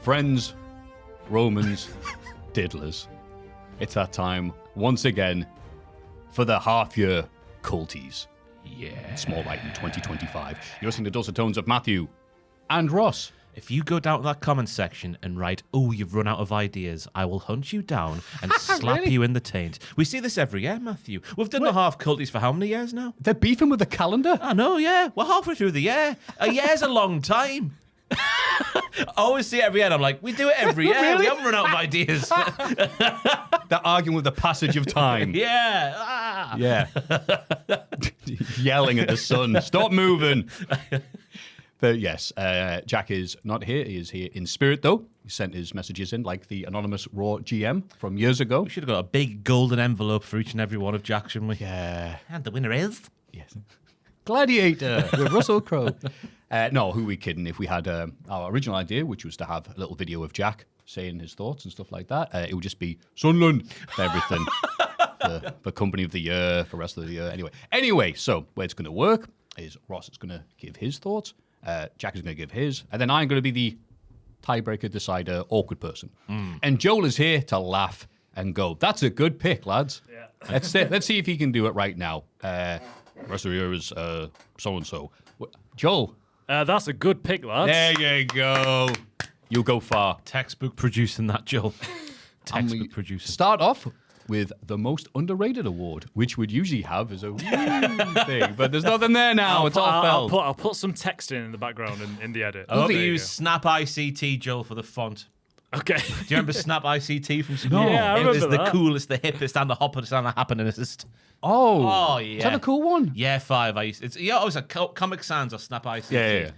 Friends, Romans, diddlers. It's that time once again for the half-year Culties. Yeah. Small right in 2025. You're listening to dulcet tones of Maffew and Ross. If you go down to that comment section and write, "Oh, you've run out of ideas," I will hunt you down and slap Really? you in the taint. We see this every year, Maffew. We've done the half Culties for how many years now? They're beefing with the calendar? I know, yeah. We're halfway through the year. A year's a long time. I always see it every year and I'm like, we do it every year. Really? We haven't run out of ideas. They're arguing with the passage of time. Yeah. Ah. Yeah. Yelling at the sun. Stop moving. But yes, Jack is not here. He is here in spirit, though. He sent his messages in like the anonymous Raw GM from years ago. We should have got a big golden envelope for each and every one of Jack, shouldn't we? Yeah. And the winner is... Yes. Gladiator with Russell Crowe. No, who are we kidding? If we had our original idea, which was to have a little video of Jack saying his thoughts and stuff like that, it would just be Sunderland for everything. for Company of the Year, for Wrestler of the Year. Anyway, so where it's going to work is Ross is going to give his thoughts, Jack is going to give his, and then I'm going to be the tiebreaker, decider, awkward person. And Joel is here to laugh and go, that's a good pick, lads. Yeah. Let's see if he can do it right now. Wrestler of the Year is so-and-so. Joel. That's a good pick, lads. There you go. You'll go far. Textbook producing that, Joel. Textbook producing. Start off with the most underrated award, which would usually have as a thing, but there's nothing there now. It's all felt. I'll put some text in the background in the edit. I hope There you you use go. Snap ICT, Joel, for the font. Okay. Do you remember Snap ICT from school? Yeah, I It was remember the that. coolest, the hippest, and the hoppest, and the happeningest. Oh, yeah. Is that a cool one? Yeah, 5. It was a Comic Sans or Snap ICT. Yeah.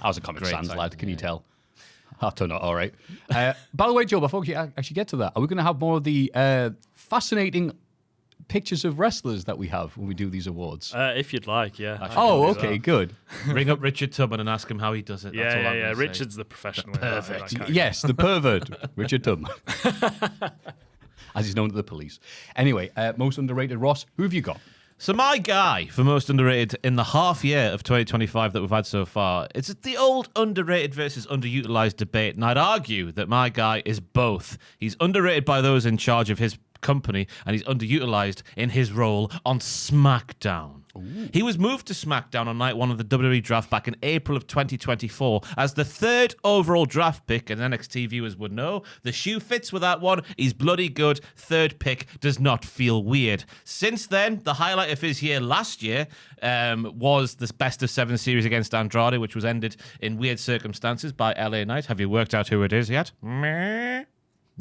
I was a Comic Great Sans time, lad, can you tell? I've turned out all right. By the way, Joe, before we actually get to that, are we going to have more of the fascinating pictures of wrestlers that we have when we do these awards? If you'd like, yeah. Oh, okay, good. Ring up Richard Tubman and ask him how he does it. That's all I'm Yeah. gonna say. Richard's the professional. Perfect. Yes, the pervert, Richard Tubman. As he's known to the police. Anyway, most underrated, Ross, who have you got? So my guy for most underrated in the half year of 2025 that we've had so far, it's the old underrated versus underutilized debate, and I'd argue that my guy is both. He's underrated by those in charge of his company, and he's underutilized in his role on SmackDown. He was moved to SmackDown on night 1 of the WWE draft back in April of 2024 as the 3rd overall draft pick, and NXT viewers would know. The shoe fits with that one. He's bloody good. 3rd pick does not feel weird. Since then, the highlight of his year last year was this best of 7 series against Andrade, which was ended in weird circumstances by LA Knight. Have you worked out who it is yet? Meh.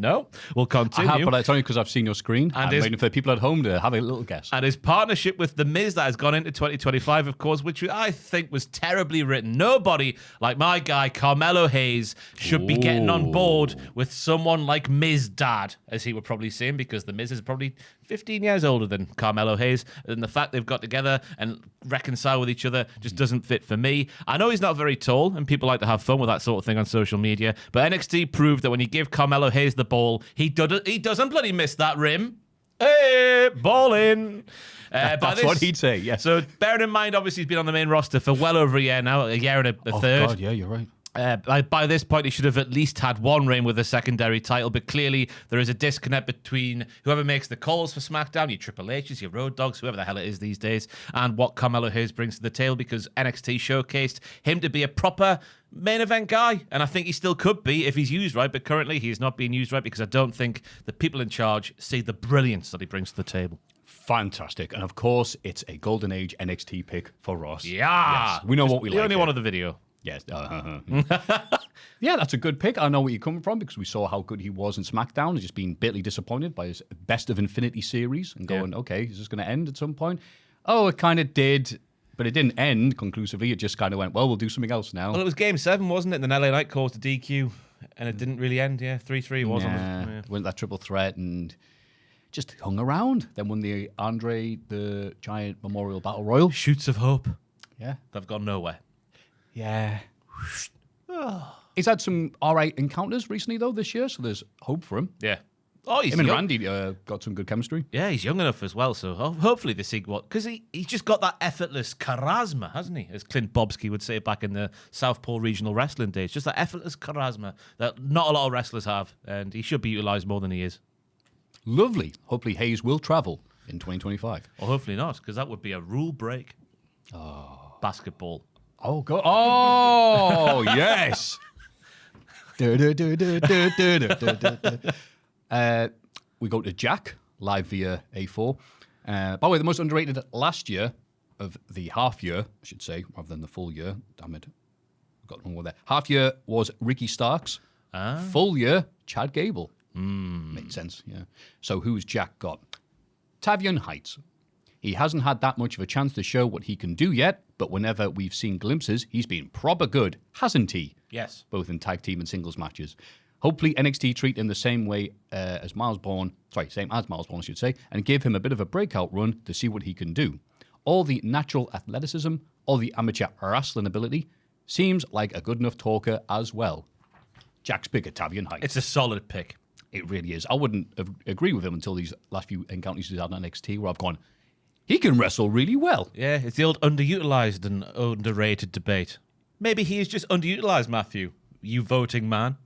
No, we'll continue. I have, but it's only because I've seen your screen. And I'm waiting for the people at home to have a little guess. And his partnership with The Miz that has gone into 2025, of course, which I think was terribly written. Nobody like my guy, Carmelo Hayes, should be getting on board with someone like Miz Dad, as he would probably see him, because The Miz is probably 15 years older than Carmelo Hayes. And the fact they've got together and reconcile with each other just doesn't fit for me. I know he's not very tall, and people like to have fun with that sort of thing on social media, but NXT proved that when you give Carmelo Hayes the ball, he doesn't bloody miss that rim. Hey, ball in. That's what he'd say, yes. So bearing in mind, obviously, he's been on the main roster for well over a year now, a year and a third. God, yeah, you're right. By this point, he should have at least had one reign with a secondary title, but clearly there is a disconnect between whoever makes the calls for SmackDown, your Triple H's, your Road Dogs, whoever the hell it is these days, and what Carmelo Hayes brings to the table, because NXT showcased him to be a proper main event guy, and I think he still could be if he's used right, but currently he's not being used right because I don't think the people in charge see the brilliance that he brings to the table. Fantastic. And of course, it's a Golden Age NXT pick for Ross. Yeah. Yes, we know what we like. The only here. one of the video. Yes. Yeah, that's a good pick. I know where you're coming from because we saw how good he was in SmackDown and just being bitterly disappointed by his Best of Infinity series and going, okay, is this going to end at some point? Oh, it kind of did, but it didn't end conclusively. It just kind of went, well, we'll do something else now. Well, it was Game 7, wasn't it? And then LA Knight caused a DQ, and it didn't really end. Yeah, 3-3 wasn't it? Yeah. Went that triple threat and just hung around. Then won the Andre the Giant Memorial Battle Royal. Shoots of hope. Yeah. They've gone nowhere. Yeah. He's had some all right encounters recently, though, this year, so there's hope for him. Yeah. Oh, he's Him and young. Randy got some good chemistry. Yeah, he's young enough as well, so hopefully they see what... Because he's just got that effortless charisma, hasn't he? As Clint Bobsky would say back in the Southpaw Regional Wrestling days. Just that effortless charisma that not a lot of wrestlers have, and he should be utilised more than he is. Lovely. Hopefully Hayes will travel in 2025. Or hopefully not, because that would be a rule break. Basketball. Oh, go! Oh, yes. We go to Jack live via A4. By the way, the most underrated last year of the half year, I should say, rather than the full year. Damn it, got one more there. Half year was Ricky Starks. Full year, Chad Gable. Makes sense. Yeah. So who's Jack got? Tavion Heights. He hasn't had that much of a chance to show what he can do yet, but whenever we've seen glimpses, he's been proper good, hasn't he? Yes. Both in tag team and singles matches. Hopefully NXT treat him the same way as Miles Bourne, I should say, and give him a bit of a breakout run to see what he can do. All the natural athleticism, all the amateur wrestling ability, seems like a good enough talker as well. Jack's pick at Tavion Heights. It's a solid pick. It really is. I wouldn't agree with him until these last few encounters he's had on NXT where I've gone, he can wrestle really well. Yeah, it's the old underutilized and underrated debate. Maybe he is just underutilized, Maffew. You voting man.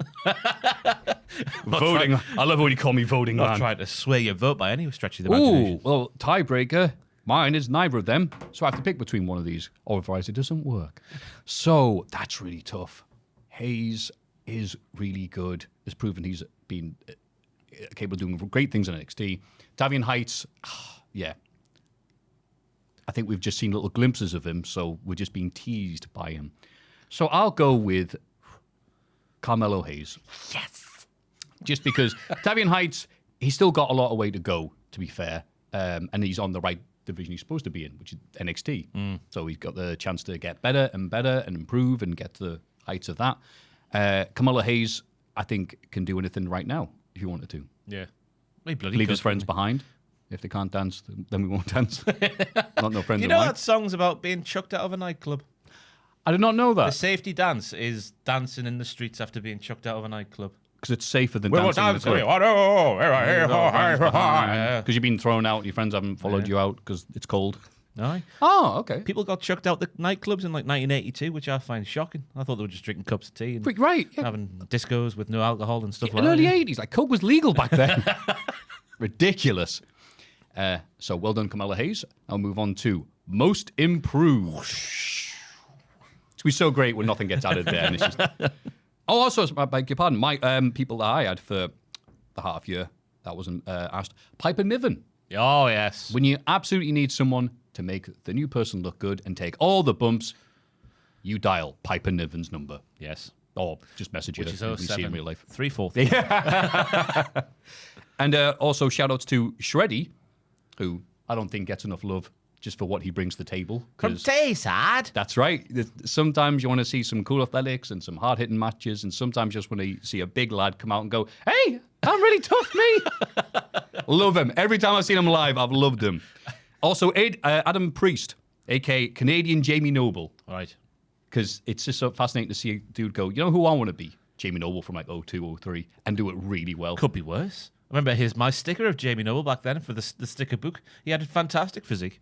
Voting. I love when you call me voting Not man. trying to sway your vote by any stretch of the imagination. Ooh, well, tiebreaker. Mine is neither of them, so I have to pick between one of these, or otherwise it doesn't work. So that's really tough. Hayes is really good. Has proven he's been capable of doing great things in NXT. Tavion Heights, yeah. I think we've just seen little glimpses of him, so we're just being teased by him. So I'll go with Carmelo Hayes. Yes. Just because Tavion Heights, he's still got a lot of way to go, to be fair. And he's on the right division he's supposed to be in, which is NXT. So he's got the chance to get better and improve and get to the heights of that. Carmelo Hayes, I think, can do anything right now if he wanted to. Yeah. He bloody Leave could, his friends couldn't behind. If they can't dance, then we won't dance. Not no friends he? You of know mine. that song's about being chucked out of a nightclub? I did not know The that. safety dance is dancing in the streets after being chucked out of a nightclub. Because it's safer than We will dancing. dance. Because you've been thrown out, your friends haven't followed you out because it's cold. Aye. Oh, okay. People got chucked out the nightclubs in like 1982, which I find shocking. I thought they were just drinking cups of tea and Right, yeah. having discos with no alcohol and stuff In like the early that. 80s, like Coke was legal back then. Ridiculous. So well done, Carmelo Hayes. I'll move on to Most Improved. It's going to be so great when nothing gets added there. And it's just... Oh, also, I beg your pardon, my people that I had for the half year that wasn't asked. Piper Niven. Oh, yes. When you absolutely need someone to make the new person look good and take all the bumps, you dial Piper Niven's number. Yes. Or just message her Which is if you see 07 in real life. 343. And also shout-outs to Shreddy, who I don't think gets enough love just for what he brings to the table. From 'cause Tayside. that's right. Sometimes you want to see some cool athletics and some hard-hitting matches, and sometimes you just want to see a big lad come out and go, hey, I'm really tough, me. Love him. Every time I've seen him live, I've loved him. Also, Adam Priest, a.k.a. Canadian Jamie Noble, All right. because it's just so fascinating to see a dude go, you know who I want to be? Jamie Noble from like 02, 03, and do it really well. Could be worse. I remember my sticker of Jamie Noble back then for the sticker book. He had a fantastic physique.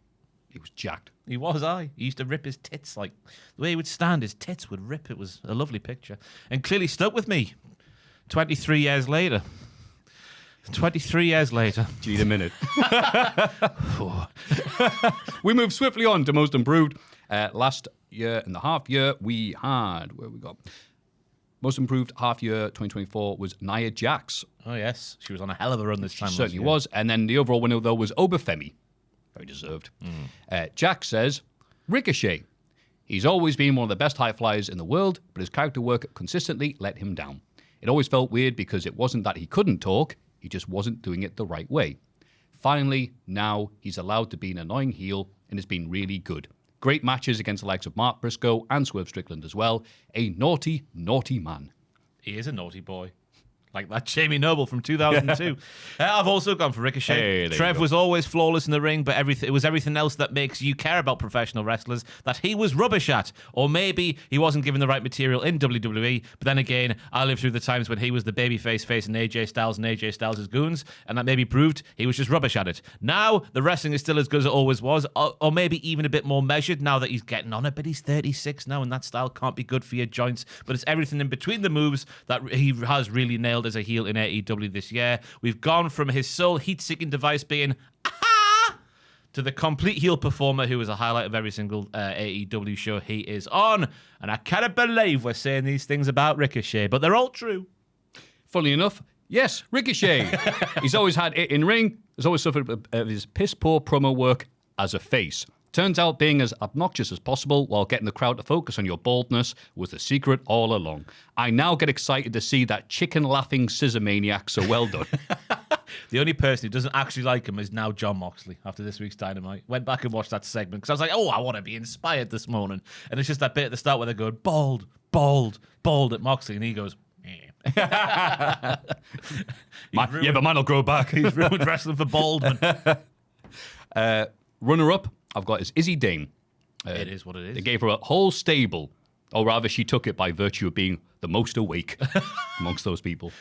He was jacked. He was, He used to rip his tits. Like, the way he would stand, his tits would rip. It was a lovely picture. And clearly stuck with me 23 years later. 23 years later. Do you need a minute? We move swiftly on to Most Improved. Last year and the half year, we had, where we got? Most Improved half year 2024 was Nia Jax. Oh, yes. She was on a hell of a run this time. Certainly was. And then the overall winner, though, was Obafemi. Very deserved. Jack says, Ricochet. He's always been one of the best high flyers in the world, but his character work consistently let him down. It always felt weird because it wasn't that he couldn't talk, he just wasn't doing it the right way. Finally, now he's allowed to be an annoying heel and has been really good. Great matches against the likes of Mark Briscoe and Swerve Strickland as well. A naughty, naughty man. He is a naughty boy. Like that Jamie Noble from 2002. I've also gone for Ricochet. Hey, there Trev you go. was always flawless in the ring, but it was everything else that makes you care about professional wrestlers that he was rubbish at. Or maybe he wasn't given the right material in WWE, but then again, I lived through the times when he was the babyface facing AJ Styles and AJ Styles' goons, and that maybe proved he was just rubbish at it. Now, the wrestling is still as good as it always was, or maybe even a bit more measured now that he's getting on a bit. He's 36 now, and that style can't be good for your joints, but it's everything in between the moves that he has really nailed as a heel in AEW this year. We've gone from his sole heat-seeking device being "aha" to the complete heel performer who is a highlight of every single AEW show he is on. And I cannot believe we're saying these things about Ricochet, but they're all true. Funnily enough, yes, Ricochet. He's always had it in ring. He's always suffered his piss-poor promo work as a face. Turns out being as obnoxious as possible while getting the crowd to focus on your baldness was the secret all along. I now get excited to see that chicken-laughing scissor maniac, so well done. The only person who doesn't actually like him is now John Moxley after this week's Dynamite. Went back and watched that segment because I was like, oh, I want to be inspired this morning. And it's just that bit at the start where they go, bald, bald, bald at Moxley. And he goes, eh. Yeah, but mine will grow back. He's ruined wrestling for Baldwin. Runner-up, I've got is Izzy Dane. It is what it is. They gave her a whole stable, or rather she took it by virtue of being the most awake amongst those people.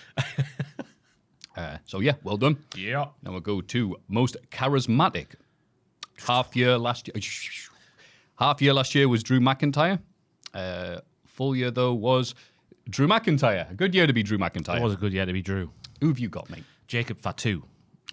So yeah, well done. Yeah. Now we'll go to most charismatic. Half year last year was Drew McIntyre. Full year though was Drew McIntyre. A good year to be Drew McIntyre. It was a good year to be Drew. Who have you got, mate? Jacob Fatu.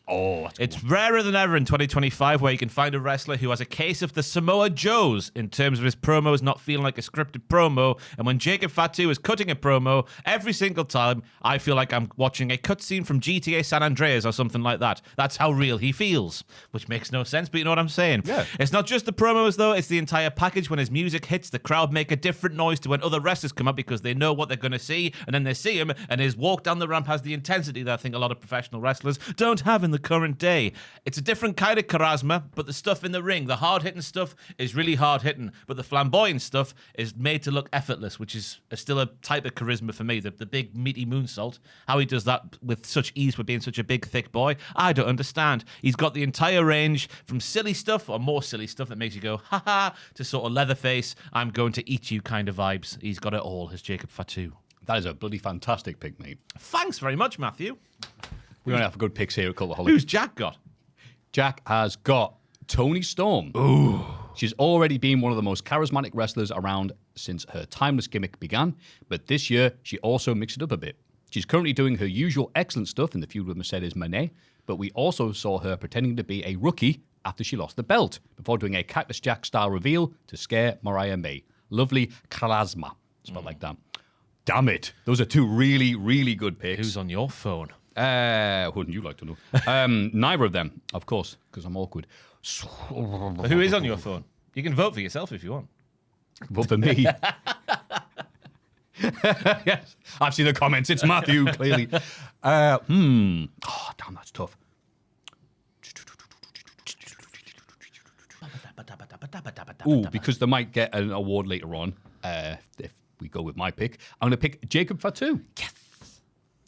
Oh, that's a good It's rarer than ever in 2025 where you can find a wrestler who has a case of the Samoa Joes in terms of his promos not feeling like a scripted promo. And when Jacob Fatu is cutting a promo, every single time I feel like I'm watching a cutscene from GTA San Andreas or something like that. That's how real he feels, which makes no sense, but you know what I'm saying. Yeah. It's not just the promos, though. It's the entire package. When his music hits, the crowd make a different noise to when other wrestlers come up because they know what they're going to see, and then they see him, and his walk down the ramp has the intensity that I think a lot of professional wrestlers don't have in the current day. It's a different kind of charisma, but the stuff in the ring, the hard-hitting stuff is really hard-hitting, but the flamboyant stuff is made to look effortless, which is still a type of charisma for me. The big, meaty moonsault, how he does that with such ease with being such a big, thick boy, I don't understand. He's got the entire range from silly stuff, or more silly stuff that makes you go, ha-ha, to sort of Leatherface, I'm going to eat you kind of vibes. He's got it all, as Jacob Fatu. That is a bloody fantastic pick, mate. Thanks very much, Maffew. We don't have good picks here at Cultaholic. Who's Jack got? Jack has got Toni Storm. Ooh. She's already been one of the most charismatic wrestlers around since her timeless gimmick began, but this year she also mixed it up a bit. She's currently doing her usual excellent stuff in the feud with Mercedes Moné, but we also saw her pretending to be a rookie after she lost the belt, before doing a Cactus Jack-style reveal to scare Mariah May. Lovely charisma. Spelled like that. Damn it. Those are two really, really good picks. Who's on your phone? Wouldn't you like to know? Neither of them, of course, because I'm awkward. Who is on your phone? You can vote for yourself if you want. Vote for me. Yes, I've seen the comments. It's Maffew, clearly. Oh, damn, that's tough. Ooh, because they might get an award later on if we go with my pick. I'm going to pick Jacob Fatu. Yes.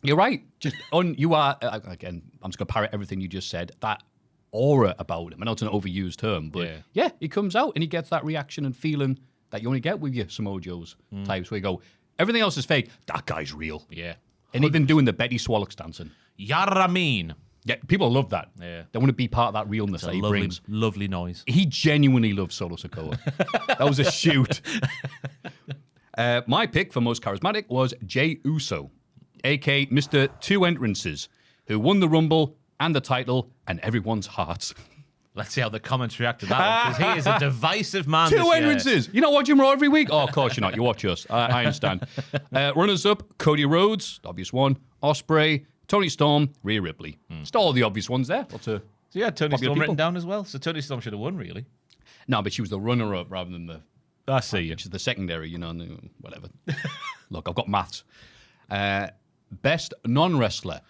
You're right. You are, again, I'm just going to parrot everything you just said. That aura about him. I know it's an overused term, but yeah, he comes out and he gets that reaction and feeling that you only get with your Samoa Joe's types, where you go, everything else is fake. That guy's real. Yeah. And even doing the Betty Swallows dancing. Yaramin. Yeah, people love that. Yeah. They want to be part of that realness that he brings. Lovely noise. He genuinely loves Solo Sikoa. That was a shoot. My pick for most charismatic was Jey Uso, a.k.a. Mr. Two Entrances, who won the Rumble and the title and everyone's hearts. Let's see how the comments react to that one, because he is a divisive man. Two entrances. You're not watching Raw every week? Oh, of course you're not. You watch us. I understand. Runners-up, Cody Rhodes, the obvious one. Ospreay, Toni Storm, Rhea Ripley. Still all the obvious ones there. Lots of So yeah, Toni Storm people. written down as well. So Toni Storm should have won, really. No, but she was the runner-up rather than the... I see you. Which is the secondary, whatever. Look, I've got maths. Best non-wrestler.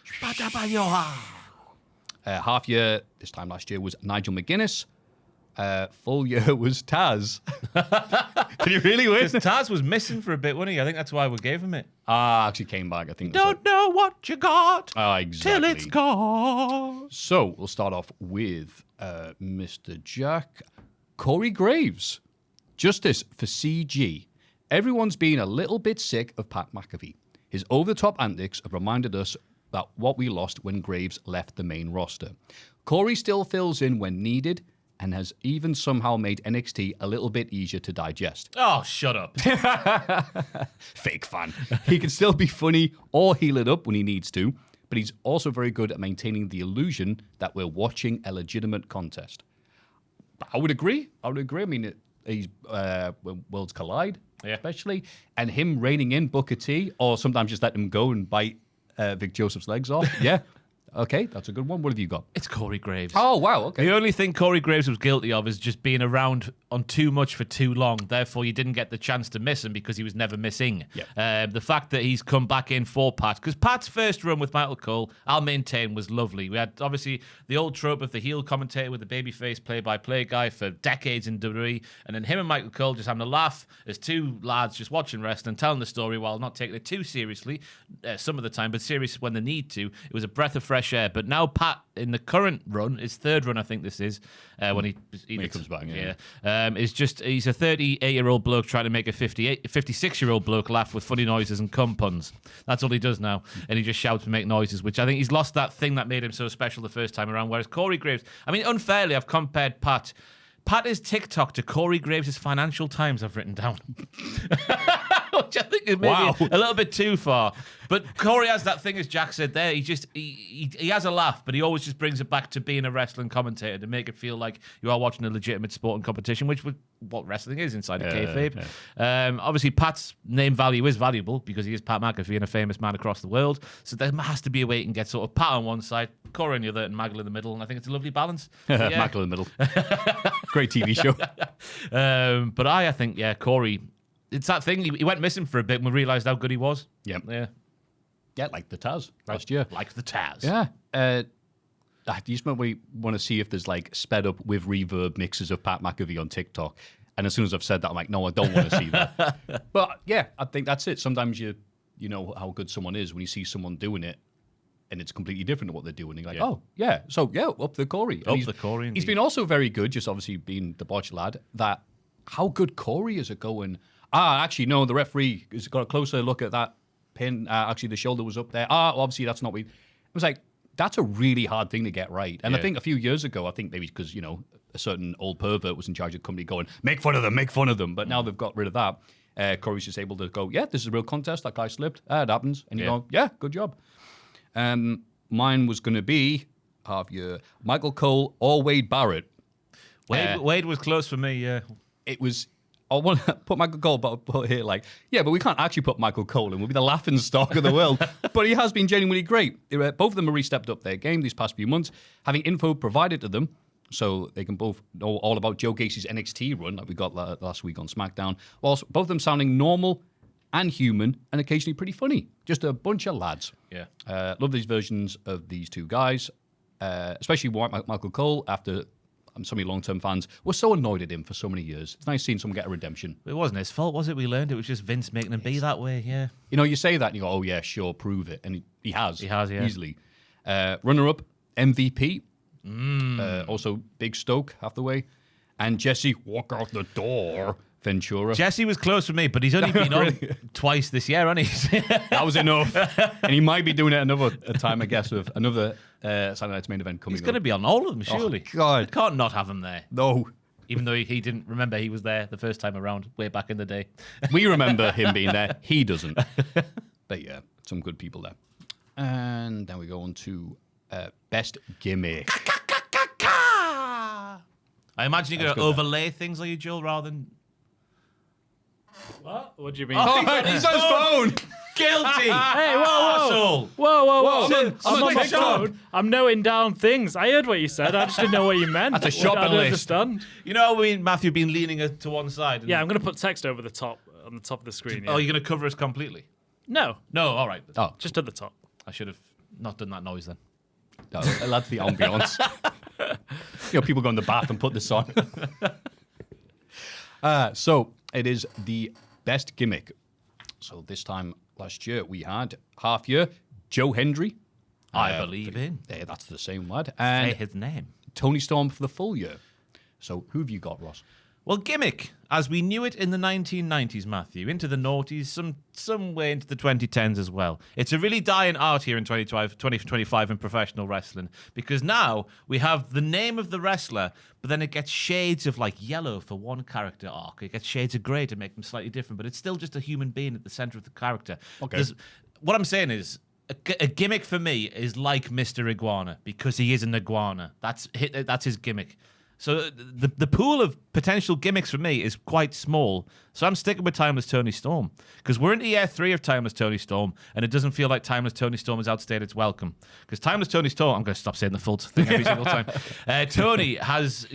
Half year, this time last year, was Nigel McGuinness. Full year was Taz. Did he really win? Because Taz was missing for a bit, wasn't he? I think that's why we gave him it. Actually came back, I think. Don't know what you got exactly. till it's gone. So we'll start off with Mr. Jack. Corey Graves. Justice for CG. Everyone's been a little bit sick of Pat McAfee. His over-the-top antics have reminded us that what we lost when Graves left the main roster. Corey still fills in when needed and has even somehow made NXT a little bit easier to digest. Oh, shut up. Fake fan. He can still be funny or heal it up when he needs to, but he's also very good at maintaining the illusion that we're watching a legitimate contest. I would agree. I mean, he's when worlds collide, especially, and him reining in Booker T, or sometimes just let him go and bite Vic Joseph's legs off. Yeah. Okay, that's a good one. What have you got? It's Corey Graves. Oh, wow, okay. The only thing Corey Graves was guilty of is just being around on too much for too long. Therefore, you didn't get the chance to miss him because he was never missing. Yeah. The fact that he's come back in for Pat, because Pat's first run with Michael Cole, I'll maintain, was lovely. We had, obviously, the old trope of the heel commentator with the babyface play-by-play guy for decades in WWE, and then him and Michael Cole just having a laugh as two lads just watching wrestling, telling the story while not taking it too seriously some of the time, but serious when they need to. It was a breath of fresh air. But now Pat, in the current run, his third run, I think this is, when he comes back, is just, he's a 38-year-old bloke trying to make a 56-year-old bloke laugh with funny noises and cum puns. That's all he does now. And he just shouts and makes noises, which I think he's lost that thing that made him so special the first time around. Whereas Corey Graves, I mean, unfairly, I've compared Pat is TikTok to Corey Graves' Financial Times, I've written down. Which I think is maybe a little bit too far. But Corey has that thing, as Jack said there. He has a laugh, but he always just brings it back to being a wrestling commentator to make it feel like you are watching a legitimate sport and competition, which is what wrestling is inside of kayfabe. Yeah. Obviously, Pat's name value is valuable because he is Pat McAfee and a famous man across the world. So there has to be a way you can get sort of Pat on one side, Corey on the other, and Maggle in the middle. And I think it's a lovely balance. Maggle in the middle. Great TV show. But I think, Corey, it's that thing. He went missing for a bit and we realised how good he was. Yep. Yeah, like the Taz last year. Like the Taz. Yeah. I just want to see if there's like sped up with reverb mixes of Pat McAfee on TikTok. And as soon as I've said that, I'm like, no, I don't want to see that. But yeah, I think that's it. Sometimes you know how good someone is when you see someone doing it and it's completely different to what they're doing. You're like, oh, yeah. So, yeah, up the Corey. He's been also very good, just obviously being the botch lad, that how good Corey is at going, actually, no, the referee has got a closer look at that pin. Actually, the shoulder was up there. Well, obviously, that's not what I was like, that's a really hard thing to get right. And I think a few years ago, I think maybe because, a certain old pervert was in charge of the company going, make fun of them. But now they've got rid of that. Corey's just able to go, yeah, this is a real contest. That guy slipped. It happens. And you go, yeah, good job. Mine was going to be Michael Cole or Wade Barrett. Wade was close for me, yeah. It was... I want to put Michael Cole, but I'll put here like, yeah, but we can't actually put Michael Cole in. We'll be the laughing stock of the world. But he has been genuinely great. Both of them have re-stepped up their game these past few months, having info provided to them so they can both know all about Joe Gacy's NXT run that we got last week on SmackDown, whilst both of them sounding normal and human and occasionally pretty funny. Just a bunch of lads. Yeah. Love these versions of these two guys, especially Michael Cole after... so many long-term fans were so annoyed at him for so many years. It's nice seeing someone get a redemption. It wasn't his fault, was it? We learned it was just Vince making him be that way, yeah. You say that and you go, oh, yeah, sure, prove it. And he has. He has, yeah. Easily. Runner-up, MVP. Also, Big Stoke, half the way. And Jesse, walk out the door, Ventura. Jesse was close for me, but he's only been on twice this year, hasn't he? That was enough. And he might be doing it another time, I guess, with another Saturday Night's Main Event coming up. He's going to be on all of them, surely. Oh, God. I can't not have him there. No. Even though he didn't remember he was there the first time around, way back in the day. We remember him being there. He doesn't. But yeah, some good people there. And then we go on to Best Gimmick. I imagine you're going to overlay things like you, Joel, rather than... What? What do you mean? Oh, he's on his phone! Guilty! Hey, whoa. I'm on my phone. I'm noting down things. I heard what you said. I just didn't know what you meant. That's a shopping I don't list. understand. You know how Maffew been leaning to one side? Yeah, I'm going to put text over the top, on the top of the screen. Yeah. Oh, you're going to cover us completely? No, No, all right. Oh, just at the top. I should have not done that noise then. no, that's the ambience. People go in the bath and put this on. So it is the best gimmick. So this time last year we had half year Joe Hendry. I believe in. Yeah, that's the same lad. Say And his name. Tony Storm for the full year. So who have you got, Ross? Well, gimmick, as we knew it in the 1990s, Maffew, into the noughties, some way into the 2010s as well. It's a really dying art here in 2025 in professional wrestling, because now we have the name of the wrestler, but then it gets shades of like yellow for one character arc. It gets shades of grey to make them slightly different, but it's still just a human being at the centre of the character. Okay. What I'm saying is, a gimmick for me is like Mr. Iguana, because he is an iguana. That's his gimmick. So the pool of potential gimmicks for me is quite small. So I'm sticking with Timeless Tony Storm, because we're into year 3 of Timeless Tony Storm, and it doesn't feel like Timeless Tony Storm has outstayed its welcome. Because Timeless Tony Storm, I'm going to stop saying the full thing every single time.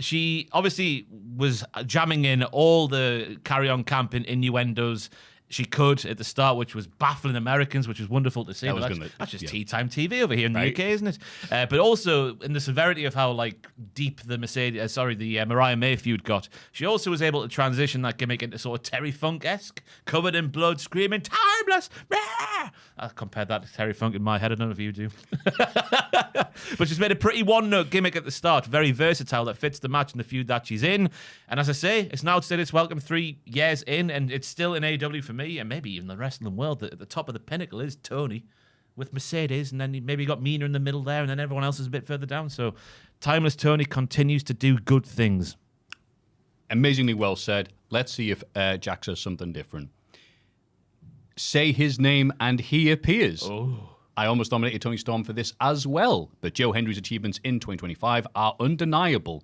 She obviously was jamming in all the carry-on camping innuendos she could at the start, which was baffling Americans, which was wonderful to see. That's just tea time TV over here in the UK, isn't it? But also in the severity of how like deep the Mariah May feud got, she also was able to transition that gimmick into sort of Terry Funk-esque, covered in blood, screaming "Timeless!" I compared that to Terry Funk in my head. I don't know if you do. But she's made a pretty one-note gimmick at the start, very versatile, that fits the match and the feud that she's in. And as I say, it's now still its welcome 3 years in, and it's still in AEW for me, and maybe even the wrestling world. At the top of the pinnacle is Tony with Mercedes, and then maybe you got Mina in the middle there, and then everyone else is a bit further down. So Timeless Tony continues to do good things. Amazingly well said. Let's see if Jack says something different. Say his name and he appears. Oh. I almost nominated Tony Storm for this as well, but Joe Hendry's achievements in 2025 are undeniable.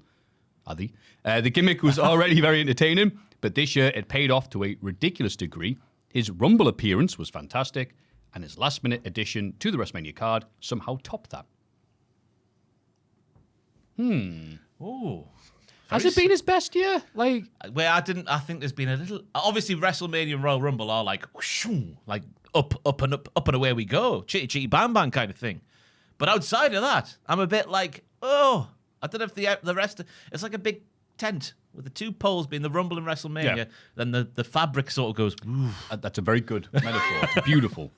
Are they? The gimmick was already very entertaining, but this year it paid off to a ridiculous degree. His Rumble appearance was fantastic, and his last-minute addition to the WrestleMania card somehow topped that. Oh. Has it been his best year? I think there's been a little. Obviously, WrestleMania and Royal Rumble are like, whoosh, like up and away we go, chitty chitty bam bam kind of thing. But outside of that, I'm a bit like, I don't know if the rest. It's like a big tent with the 2 poles being the Rumble and WrestleMania. Yeah. Then the fabric sort of goes. That's a very good metaphor. It's beautiful.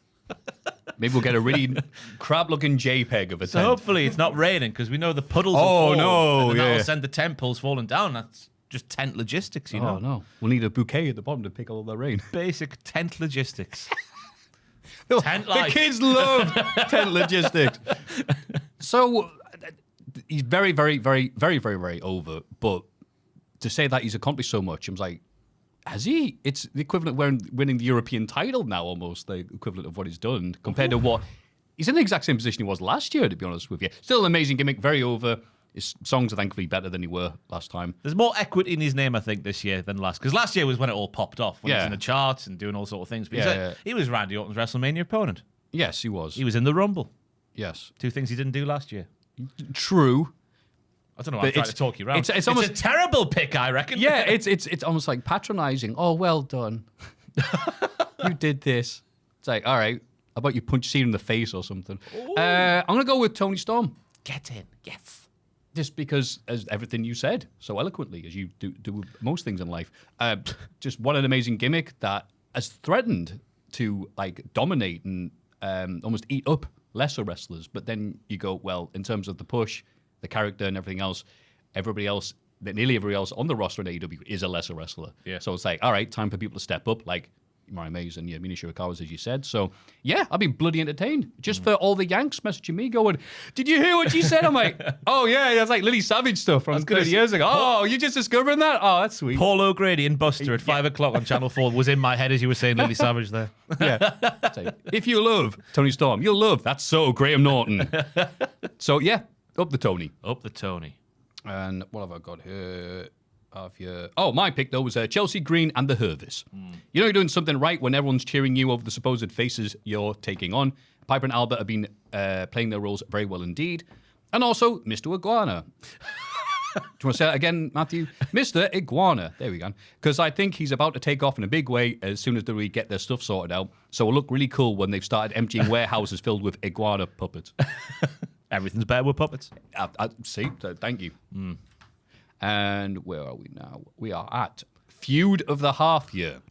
Maybe we'll get a really crap-looking JPEG of a tent. So hopefully it's not raining, because we know the puddles will fall. No, and that'll send the tent poles falling down. That's just tent logistics, you know. Oh, no. We'll need a bouquet at the bottom to pick all the rain. Basic tent logistics. Tent life. The kids love tent logistics. So he's very, very, very, very, very, very over. But to say that he's accomplished so much, I'm like, has he? It's the equivalent of winning the European title now, almost the equivalent of what he's done compared to what he's in the exact same position he was last year, to be honest with you. Still an amazing gimmick, very over. His songs are thankfully better than they were last time. There's more equity in his name, I think, this year than last. Because last year was when it all popped off, when he was in the charts and doing all sorts of things. But he was Randy Orton's WrestleMania opponent. Yes, he was. He was in the Rumble. Yes. 2 things he didn't do last year. True. I don't know. I'm trying to talk you around. It's almost a terrible pick, I reckon. Yeah, it's almost like patronising. Oh, well done. You did this. It's like, all right, how about you punch Cena in the face or something? I'm going to go with Tony Storm. Get in. Yes. Just because, as everything you said so eloquently, as you do most things in life, just what an amazing gimmick that has threatened to like dominate and almost eat up lesser wrestlers. But then you go, well, in terms of the push, the character and everything else, nearly everybody else on the roster in AEW is a lesser wrestler. Yeah. So it's like, all right, time for people to step up, like Mariah Mays and Mina Shirakawa's, as you said. So yeah, I've been bloody entertained. Just for all the Yanks messaging me going, did you hear what she said? I'm like, oh yeah, that's like Lily Savage stuff from 30 years ago. Oh, you just discovering that? Oh, that's sweet. Paul O'Grady and Buster at 5 o'clock on Channel 4 was in my head as you were saying Lily Savage there. Yeah. Like, if you love Tony Storm, you'll love That's So Graham Norton. So yeah, up the Tony. Up the Tony. And what have I got here? My pick, though, was Chelsea Green and the Hervis. You know you're doing something right when everyone's cheering you over the supposed faces you're taking on. Piper and Albert have been playing their roles very well indeed. And also, Mr. Iguana. Do you want to say that again, Matthew? Mr. Iguana. There we go. Because I think he's about to take off in a big way as soon as we get their stuff sorted out. So it'll look really cool when they've started emptying warehouses filled with iguana puppets. Everything's better with puppets. See, thank you. And where are we now? We are at Feud of the Half Year.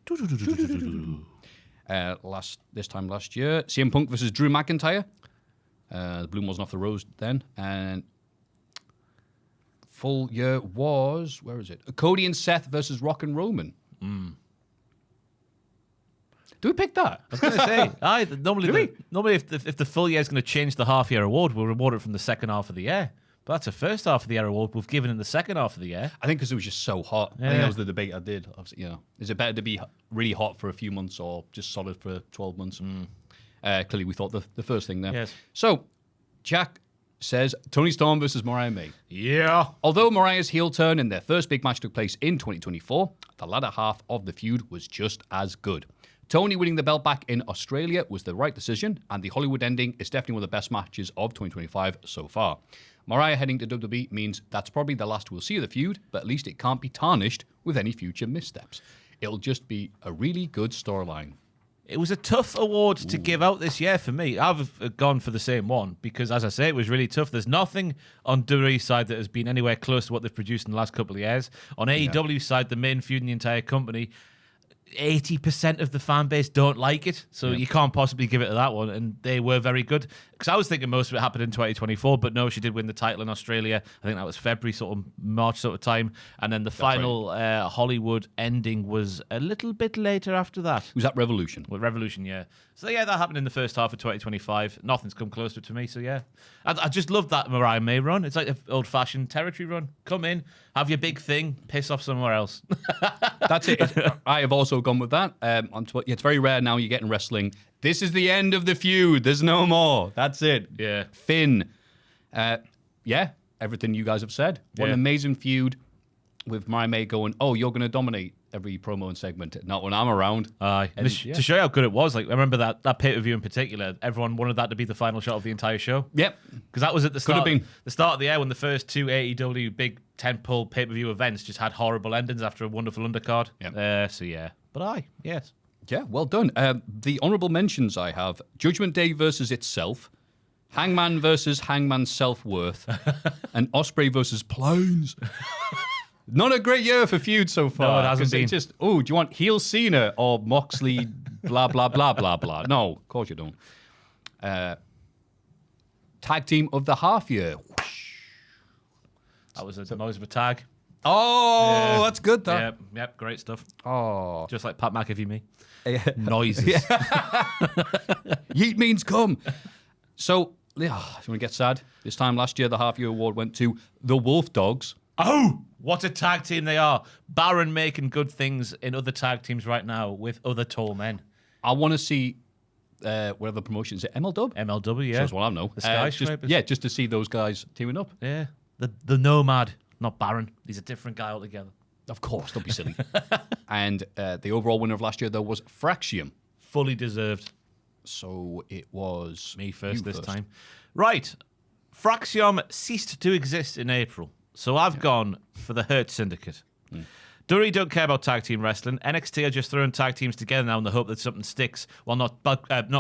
This time last year, CM Punk versus Drew McIntyre. The bloom wasn't off the rose then. And full year was, where is it? Cody and Seth versus Rock and Roman. Do we pick that? I was going to say, normally if the full year is going to change the half year award, we'll reward it from the second half of the year. But that's the first half of the year award we've given in the second half of the year. I think because it was just so hot. I think that was the debate I did. Obviously, is it better to be really hot for a few months or just solid for 12 months? Clearly, we thought the first thing there. Yes. So, Jack says Toni Storm versus Mariah May. Yeah. Although Mariah's heel turn in their first big match took place in 2024, the latter half of the feud was just as good. Toni winning the belt back in Australia was the right decision, and the Hollywood ending is definitely one of the best matches of 2025 so far. Mariah heading to WWE means that's probably the last we'll see of the feud, but at least it can't be tarnished with any future missteps. It'll just be a really good storyline. It was a tough award to give out this year for me. I've gone for the same one because, as I say, it was really tough. There's nothing on WWE's side that has been anywhere close to what they've produced in the last couple of years. On AEW's side, the main feud in the entire company, 80% of the fan base don't like it, so you can't possibly give it to that one, and they were very good. Because I was thinking most of it happened in 2024, but no, she did win the title in Australia. I think that was February, sort of March sort of time, and then the final Hollywood ending was a little bit later after that. Was that Revolution? Well, Revolution, yeah. So yeah, that happened in the first half of 2025. Nothing's come close to it to me, so yeah. I just love that Mariah May run. It's like an old-fashioned territory run. Come in, have your big thing, piss off somewhere else. That's it. I have also gone with that. It's very rare now you get in wrestling. This is the end of the feud. There's no more. That's it. Yeah. Finn. Everything you guys have said. What an amazing feud with Mariah May going, oh, you're going to dominate every promo and segment. Not when I'm around. To show you how good it was, like I remember that pay-per-view in particular, everyone wanted that to be the final shot of the entire show. Yep. Because that was at the start of the year when the first two AEW big tentpole pay-per-view events just had horrible endings after a wonderful undercard. Yep. But yes. Yeah, well done. The honourable mentions I have, Judgment Day versus itself, Hangman versus Hangman's self-worth, and Ospreay versus Plains. Not a great year for feud so far. No, it hasn't been. It's just, do you want heel Cena or Moxley, blah, blah, blah, blah, blah. No, of course you don't. Tag team of the half year. That was the noise of a tag. Oh, that's good, though. Yep, great stuff. Oh. Just like Pat McAfee, me. Noises. Yeet means come. So, if you want to get sad, this time last year, the half-year award went to the Wolf Dogs. Oh, what a tag team they are. Baron making good things in other tag teams right now with other tall men. I want to see whatever promotion. Is it MLW? MLW, yeah. That's what I know. The Skyscrapers. Just to see those guys teaming up. Yeah. The Nomad, not Baron. He's a different guy altogether. Of course, don't be silly. And the overall winner of last year, though, was Fraxium. Fully deserved. So it was... Me first this time. Right. Fraxium ceased to exist in April. So I've gone for the Hurt Syndicate. WWE don't care about tag team wrestling. NXT are just throwing tag teams together now in the hope that something sticks, while not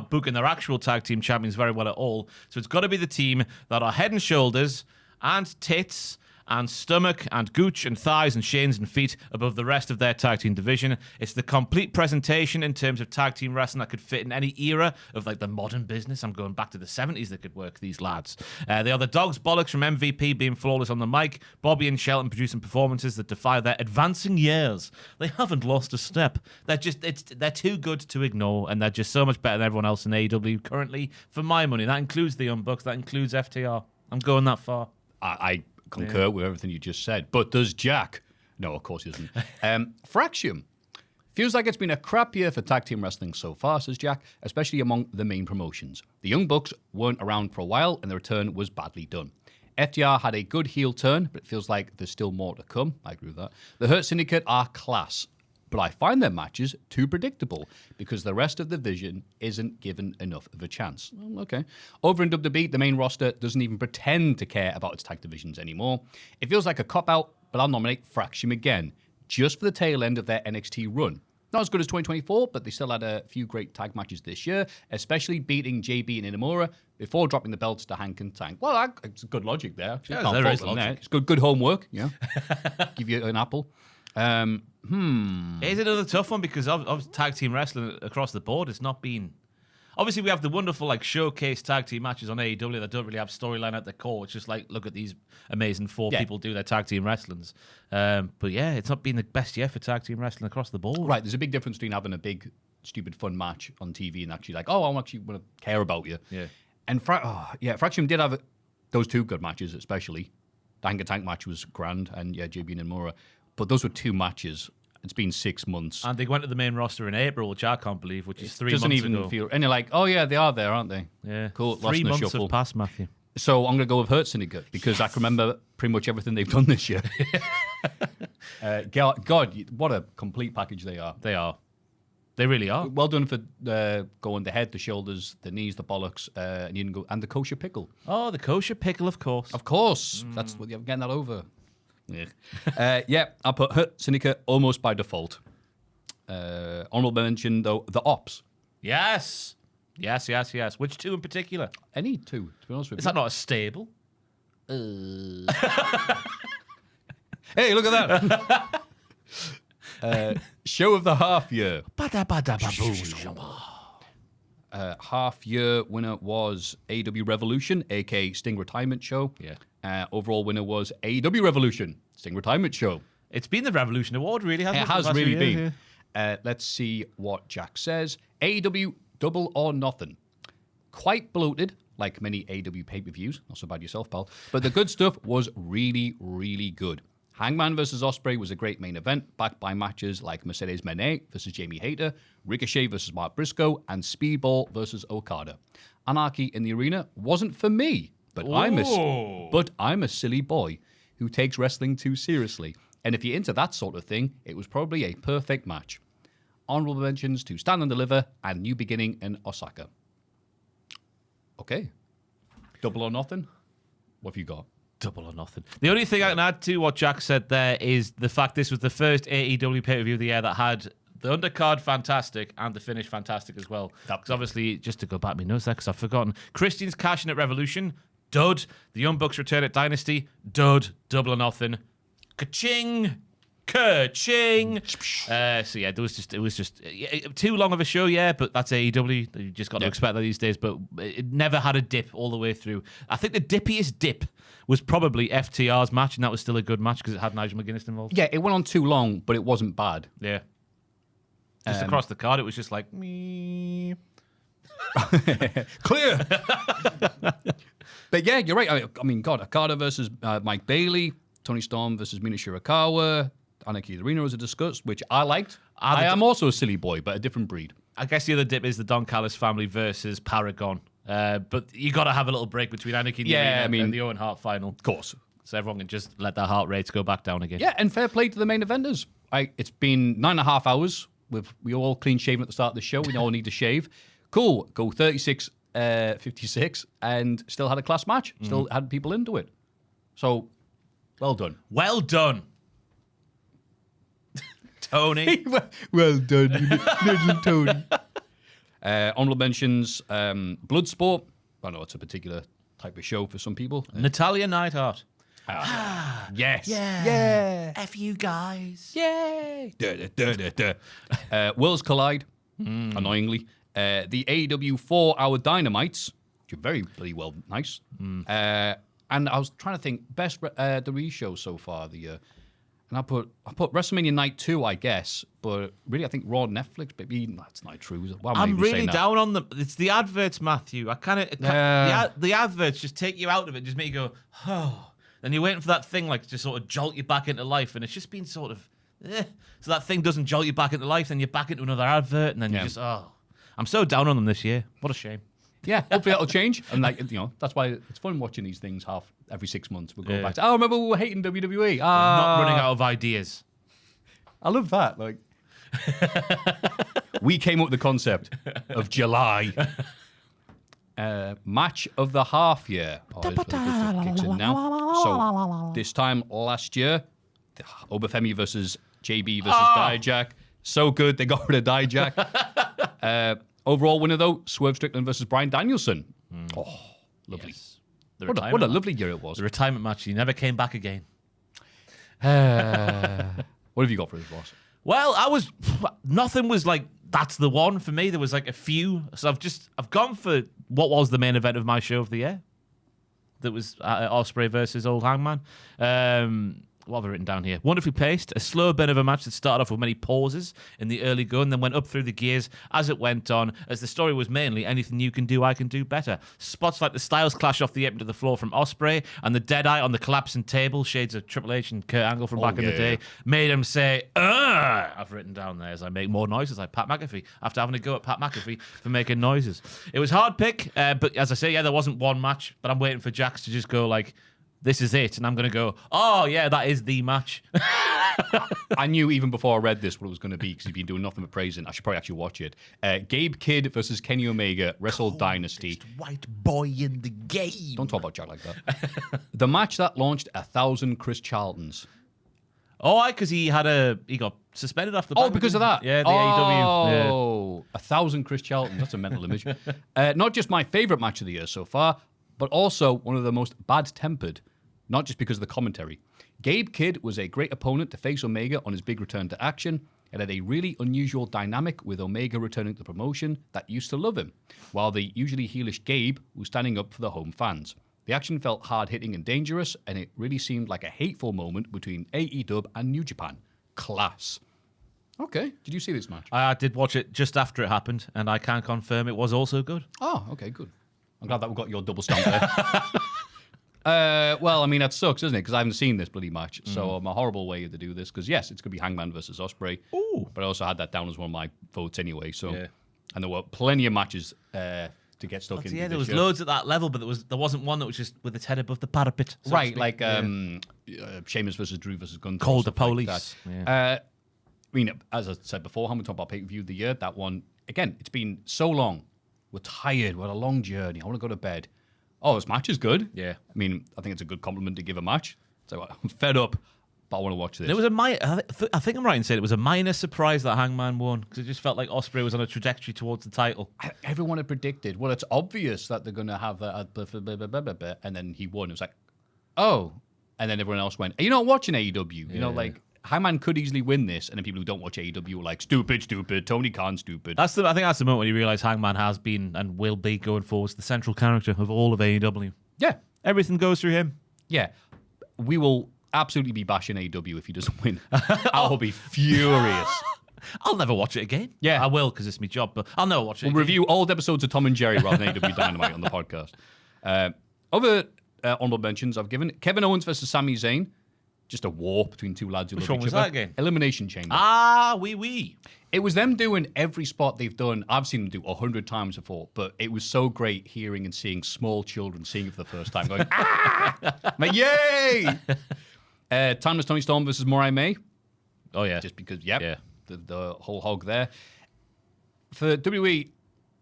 booking their actual tag team champions very well at all. So it's got to be the team that are head and shoulders and tits and stomach and gooch and thighs and shins and feet above the rest of their tag team division. It's the complete presentation in terms of tag team wrestling that could fit in any era of like the modern business. I'm going back to the 70s that could work, these lads. They are the dogs bollocks from MVP being flawless on the mic, Bobby and Shelton producing performances that defy their advancing years. They haven't lost a step. They're too good to ignore, and they're just so much better than everyone else in AEW currently for my money. That includes the Young Bucks, that includes FTR. I'm going that far. I concur with everything you just said. But does Jack? No, of course he doesn't. Fraxium. Feels like it's been a crap year for tag team wrestling so far, says Jack, especially among the main promotions. The Young Bucks weren't around for a while, and the return was badly done. FTR had a good heel turn, but it feels like there's still more to come. I agree with that. The Hurt Syndicate are class, but I find their matches too predictable because the rest of the division isn't given enough of a chance. Well, okay. Over in WWE, the main roster doesn't even pretend to care about its tag divisions anymore. It feels like a cop-out, but I'll nominate Fraxium again, just for the tail end of their NXT run. Not as good as 2024, but they still had a few great tag matches this year, especially beating JB and Inamura before dropping the belts to Hank and Tank. Well, it's good logic there. Actually. Yeah, Can't there fault is them logic. there. It's good homework, yeah. Give you an apple. It's another tough one because of tag team wrestling across the board. It's not been... Obviously, we have the wonderful showcase tag team matches on AEW that don't really have storyline at the core. It's just look at these amazing four people do their tag team wrestlings. But yeah, it's not been the best year for tag team wrestling across the board. Right, there's a big difference between having a big, stupid, fun match on TV and actually I actually want to care about you. Yeah. And Fraction did have those two good matches, especially. The Hank and Tank match was grand, and JB and Nomura. But those were two matches. It's been 6 months. And they went to the main roster in April, which I can't believe, which is 3 months doesn't even ago. feel... And you're like, oh, yeah, they are there, aren't they? Yeah. Cool. 3 months have passed, Maffew. So I'm going to go with Hurt Syndicate because I can remember pretty much everything they've done this year. God, what a complete package they are. They are. They really are. Well done for going the head, the shoulders, the knees, the bollocks, and the kosher pickle. Oh, the kosher pickle, of course. Of course. That's what you're getting that over. Yeah. I put Hurt Syndicate almost by default. Honorable mention, though, the Ops. Yes. Which two in particular? Any two, to be honest with Is you. that not a stable? Hey, look at that. Show of the half year. Half year winner was AEW Revolution, aka Sting Retirement Show. Yeah. Overall winner was AEW Revolution, Sting Retirement Show. It's been the Revolution Award, really, hasn't it? It has the last really few years? been. Let's see what Jack says. AEW Double or Nothing. Quite bloated, like many AEW pay-per-views. Not so bad yourself, pal. But the good stuff was really, really good. Hangman versus Ospreay was a great main event, backed by matches like Mercedes Moné versus Jamie Hayter, Ricochet versus Mark Briscoe, and Speedball versus Okada. Anarchy in the Arena wasn't for me, but I'm a silly boy who takes wrestling too seriously. And if you're into that sort of thing, it was probably a perfect match. Honorable mentions to Stand and Deliver and New Beginning in Osaka. Okay. Double or Nothing? What have you got? Double or Nothing. The only thing I can add to what Jack said there is the fact this was the first AEW pay-per-view of the year that had the undercard fantastic and the finish fantastic as well. Because obviously, just to go back my notes there, because I've forgotten, Christian's cash in at Revolution, dud. The Young Bucks return at Dynasty, dud. Double or Nothing. Ka-ching! Ka-ching! So yeah, it was just too long of a show, yeah, but that's AEW. You just got to expect that these days, but it never had a dip all the way through. I think the dippiest dip was probably FTR's match, and that was still a good match because it had Nigel McGuinness involved. Yeah, it went on too long, but it wasn't bad. Yeah. Just across the card, it was just like, me. Clear! But yeah, you're right. I mean, God, Okada versus Mike Bailey, Tony Storm versus Mina Shirakawa, Anarchy in the Arena was a discuss, which I liked. I am also a silly boy, but a different breed. I guess the other dip is the Don Callis family versus Paragon. But you got to have a little break between Anarchy in the Arena and the Owen Hart final. Of course. So everyone can just let their heart rates go back down again. Yeah, and fair play to the main eventers. It's been 9.5 hours. We all clean shaven at the start of the show. We all need to shave. Cool. Go 36-56 and still had a class match. Still had people into it. So, well done. Well done. Tony. Well done, little Tony. Honorable mentions, Bloodsport. I know it's a particular type of show for some people. Natalia Neidhart. Yes. Yeah. F you guys. Yay. Worlds Collide, annoyingly. The AEW 4-hour Dynamites, which are very bloody well nice. And I was trying to think, best WWE show so far the year. And I put WrestleMania Night 2, I guess, but really I think Raw and Netflix, maybe that's not true. Why am I I'm even really saying that? down on them. It's the adverts, Maffew. I kind of the adverts just take you out of it, just make you go, oh. Then you're waiting for that thing like to sort of jolt you back into life, and it's just been sort of, so that thing doesn't jolt you back into life, then you're back into another advert, and then you just, I'm so down on them this year. What a shame. Yeah, hopefully that'll change. And that's why it's fun watching these things every 6 months. We'll go back to, remember we were hating WWE. Not running out of ideas. I love that. Like, we came up with the concept of July. Match of the half year. Oh, this kicks in now. So this time last year, Obafemi versus JB versus Dijak. So good, they got rid of Dijak. Overall winner, though, Swerve Strickland versus Bryan Danielson. Oh, lovely. Yes. What a lovely year it was. The retirement match. He never came back again. What have you got for us, Ross? Well, nothing was like, that's the one for me. There was like a few. So I've gone for what was the main event of my show of the year. That was Ospreay versus Old Hangman. What have I written down here? Wonderfully paced, a slow burn of a match that started off with many pauses in the early go and then went up through the gears as it went on, as the story was mainly anything you can do, I can do better. Spots like the Styles clash off the apron to the floor from Ospreay and the Deadeye on the collapsing table, shades of Triple H and Kurt Angle from back in the day, made him say, I've written down there as I make more noises like Pat McAfee after having a go at Pat McAfee for making noises. It was hard pick, but as I say, there wasn't one match, but I'm waiting for Jax to just go like, this is it. And I'm going to go, oh, yeah, that is the match. I knew even before I read this what it was going to be because he's been doing nothing but praising. I should probably actually watch it. Gabe Kidd versus Kenny Omega, Wrestle Dynasty. White boy in the game. Don't talk about Jack like that. The match that launched 1,000 Chris Charltons. Oh, because he got suspended after the back. Oh, because of that? Yeah, the AEW. Oh, 1,000 Chris Charltons. That's a mental image. Not just my favourite match of the year so far, but also one of the most bad-tempered. Not just because of the commentary. Gabe Kidd was a great opponent to face Omega on his big return to action and had a really unusual dynamic with Omega returning to the promotion that used to love him, while the usually heelish Gabe was standing up for the home fans. The action felt hard-hitting and dangerous, and it really seemed like a hateful moment between AEW and New Japan. Class. Okay, did you see this match? I did watch it just after it happened, and I can confirm it was also good. Oh, okay, good. I'm glad that we got your double stamp there. Well, I mean, that sucks, doesn't it? Because I haven't seen this bloody match. So I'm a horrible way to do this. Because, yes, it's going to be Hangman versus Ospreay. Ooh. But I also had that down as one of my votes anyway. So, Yeah. And there were plenty of matches to get stuck into. Yeah, there this was year. loads at that level, but there wasn't one that was just with its head above the parapet. So to Right, speak. like Sheamus versus Drew versus Gunther. Call or the stuff like police. that. Yeah. I mean, as I said before, how we talk about pay-per-view of the year, that one, again, it's been so long. We're tired. We're on a long journey. I want to go to bed. Oh, this match is good. Yeah. I mean, I think it's a good compliment to give a match. So I'm fed up, but I want to watch this. There was I think I'm right in saying it was a minor surprise that Hangman won because it just felt like Ospreay was on a trajectory towards the title. Everyone had predicted, well, it's obvious that they're going to have that, and then he won. It was like, oh. And then everyone else went, are you not watching AEW? You know, like, Hangman could easily win this, and then people who don't watch AEW were like, stupid, Tony Khan, stupid. I think that's the moment when you realise Hangman has been and will be going forwards the central character of all of AEW. Yeah. Everything goes through him. Yeah. We will absolutely be bashing AEW if he doesn't win. I'll be furious. I'll never watch it again. Yeah. I will because it's my job, but I'll never watch it We'll again. review old episodes of Tom and Jerry rather than AEW Dynamite on the podcast. Other honorable mentions I've given, Kevin Owens versus Sami Zayn. Just a war between two lads who Which love one each was other. that again? Elimination Chamber. Ah, oui. It was them doing every spot they've done. I've seen them do 100 times before, but it was so great hearing and seeing small children sing it for the first time, going, ah! I'm like, yay! Timeless Tony Storm versus Mariah May. Oh, yeah. Just because, the whole hog there. For WWE,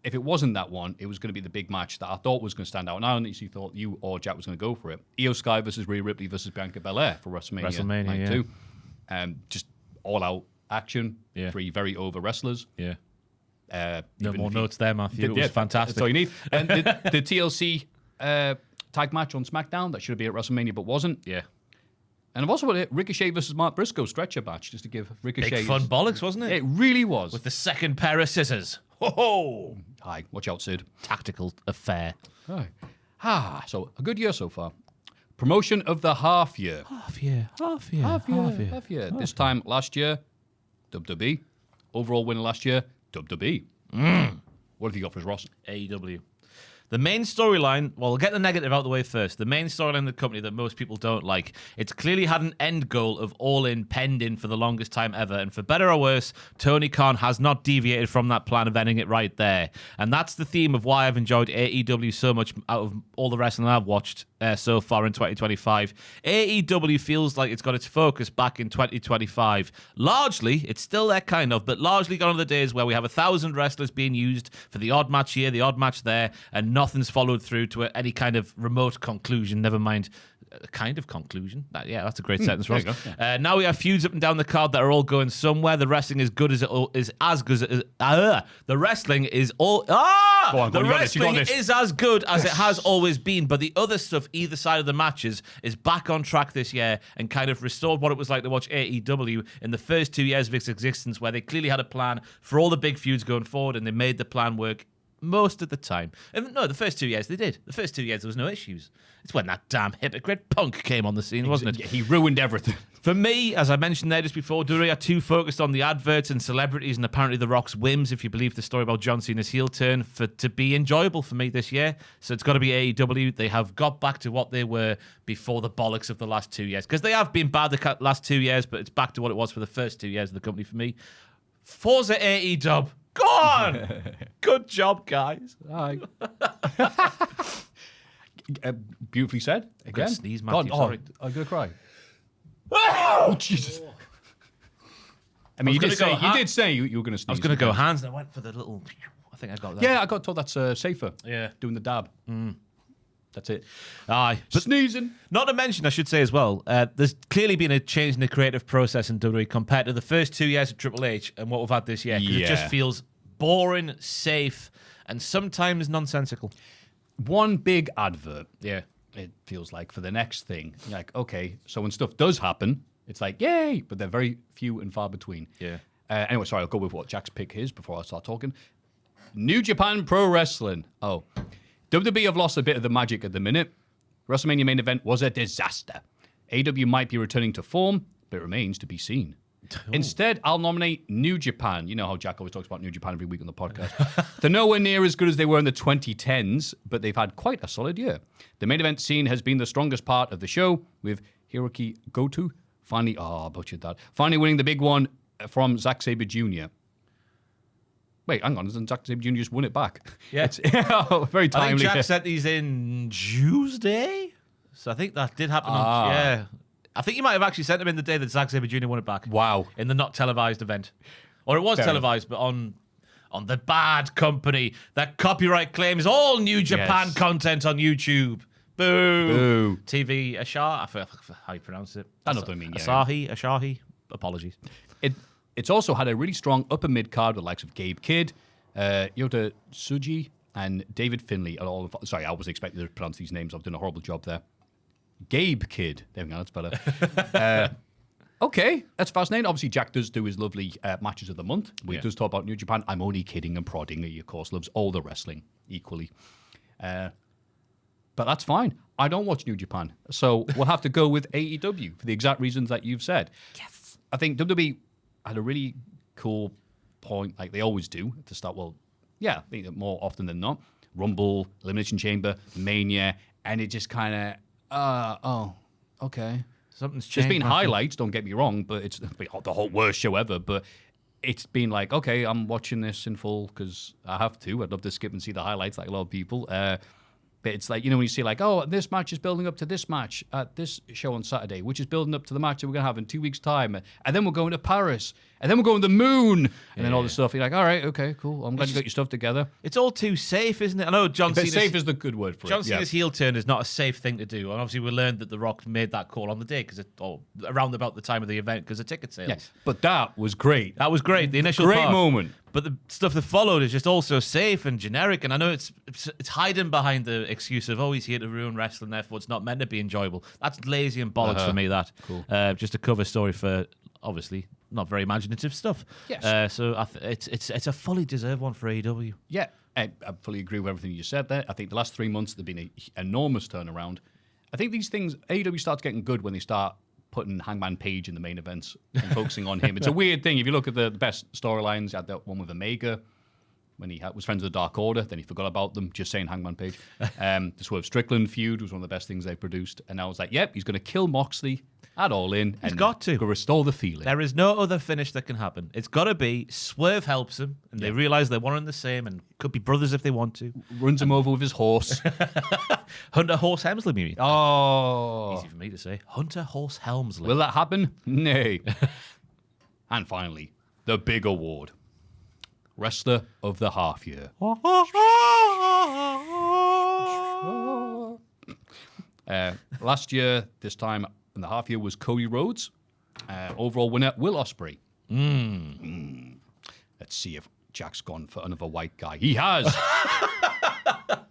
if it wasn't that one, it was going to be the big match that I thought was going to stand out. And I honestly thought you or Jack was going to go for it. Io Sky versus Rhea Ripley versus Bianca Belair for WrestleMania Night 2. Just all-out action. Yeah. Three very over wrestlers. Yeah. No Even more if you- notes there, Maffew. It was fantastic. That's all you need. And the TLC tag match on SmackDown that should have been at WrestleMania but wasn't. Yeah. And I've also got it, Ricochet versus Mark Briscoe stretcher match just to give Ricochet. Big fun bollocks, wasn't it? It really was. With the second pair of scissors. Ho-ho! Hi, watch out, Sid. Tactical affair. Hi. So a good year so far. Promotion of the half year. Half year. This time last year, WWE. Overall winner last year, WWE. What have you got for us, Ross? AEW. The main storyline, well, we'll get the negative out of the way first. The main storyline of the company that most people don't like, it's clearly had an end goal of All-In penned in for the longest time ever. And for better or worse, Tony Khan has not deviated from that plan of ending it right there. And that's the theme of why I've enjoyed AEW so much out of all the wrestling I've watched so far in 2025. AEW feels like it's got its focus back in 2025. Largely, it's still there kind of, but largely gone are the days where we have 1,000 wrestlers being used for the odd match here, the odd match there, and nothing's followed through to any kind of remote conclusion, never mind a kind of conclusion. That's a great sentence, Ross. Now we have feuds up and down the card that are all going somewhere. The wrestling is good as it is as good as the wrestling is all the wrestling is as good as it has always been, but the other stuff either side of the matches is back on track this year and kind of restored what it was like to watch AEW in the first 2 years of its existence, where they clearly had a plan for all the big feuds going forward and they made the plan work most of the time. And no, the first 2 years they did. The first 2 years there was no issues. It's when that damn hypocrite Punk came on the scene, wasn't it? He ruined everything. For me, as I mentioned there just before, WWE are too focused on the adverts and celebrities and apparently The Rock's whims, if you believe the story about John Cena's heel turn, to be enjoyable for me this year. So it's got to be AEW. They have got back to what they were before the bollocks of the last 2 years. Because they have been bad the last 2 years, but it's back to what it was for the first 2 years of the company for me. Forza AEW. Go on! Good job, guys. Beautifully said. Again. Sneeze, Matthew. Sorry. I'm going to cry. Oh, Jesus. I mean, you did say you were going to sneeze. I was going to go hands, and I went for the little... I think I got that. Yeah, I got told that's safer. Yeah. Doing the dab. That's it. Aye. But sneezing. Not to mention, I should say as well, there's clearly been a change in the creative process in WWE compared to the first 2 years of Triple H and what we've had this year. Because it just feels boring, safe, and sometimes nonsensical. One big advert. Yeah. It feels like for the next thing. You're like, okay, so when stuff does happen, it's like, yay, but they're very few and far between. Yeah. Anyway, sorry, I'll go with what Jack's pick is before I start talking. New Japan Pro Wrestling. Oh. WWE have lost a bit of the magic at the minute. WrestleMania main event was a disaster. AEW might be returning to form, but it remains to be seen. Instead, I'll nominate New Japan. You know how Jack always talks about New Japan every week on the podcast. They're nowhere near as good as they were in the 2010s, but they've had quite a solid year. The main event scene has been the strongest part of the show, with Hiroki Goto finally winning the big one from Zack Sabre Jr. Wait, hang on, hasn't Zack Sabre Jr. just won it back? Yeah. It's very timely. I think Jack sent these in Tuesday, so I think that did happen. Yeah. I think you might have actually sent them in the day that Zack Sabre Jr. won it back. Wow. In the not televised event. Or it was televised, but on the bad company that copyright claims all New Japan content on YouTube. Boo. TV Ashar. I forget how you pronounce it. I know what I mean, yeah. Asahi. Apologies. It's also had a really strong upper mid card with the likes of Gabe Kidd, Yota Tsuji, and David Finlay. Sorry, I was expecting to pronounce these names. I've done a horrible job there. Gabe Kidd. There we go, that's better. Okay, that's fascinating. Obviously, Jack does do his lovely matches of the month. We does talk about New Japan. I'm only kidding and prodding. He, of course, loves all the wrestling equally. But that's fine. I don't watch New Japan. So we'll have to go with AEW for the exact reasons that you've said. Yes. I think WWE had a really cool point, like they always do, to start. Well, yeah, I think that more often than not. Rumble, Elimination Chamber, Mania, and it just kind of, okay. Something's changed. There's been highlights, don't get me wrong, but it's been the whole worst show ever. But it's been like, okay, I'm watching this in full because I have to. I'd love to skip and see the highlights like a lot of people. But it's like, when you see like, oh, this match is building up to this match at this show on Saturday, which is building up to the match that we're going to have in 2 weeks' time. And then we're going to Paris. And then we're going to the moon. And then all this stuff. You're like, all right, okay, cool. I'm glad you got your stuff together. It's all too safe, isn't it? I know John Cena's... safe is the good word for it. John Cena's heel turn is not a safe thing to do. And obviously we learned that The Rock made that call on the day, around about the time of the event, because of ticket sales. Yeah, but that was great. That was great. The initial great moment. But the stuff that followed is just also safe and generic. And I know it's hiding behind the excuse of, he's here to ruin wrestling, therefore it's not meant to be enjoyable. That's lazy and bollocks for me, that. Cool. Just a cover story for, obviously, not very imaginative stuff. Yes. So it's a fully deserved one for AEW. Yeah, I fully agree with everything you said there. I think the last 3 months, there's been an enormous turnaround. I think these things, AEW starts getting good when they start putting Hangman Page in the main events and focusing on him. It's a weird thing. If you look at the best storylines, you had that one with Omega. when he was friends with the Dark Order. Then he forgot about them, just saying Hangman Page. The Swerve Strickland feud was one of the best things they produced. And I was like, yep, he's going to kill Moxley at All In. He's got to. Restore the feeling. There is no other finish that can happen. It's got to be Swerve helps him, and they realize they're one and the same, and could be brothers if they want to. Runs him over with his horse. Hunter Horse Helmsley, maybe. Oh. Easy for me to say. Hunter Horse Helmsley. Will that happen? Nay. And finally, the big award. Wrestler of the Half Year. Last year, this time in the half year, was Cody Rhodes. Overall winner, Will Ospreay. Let's see if Jack's gone for another white guy. He has.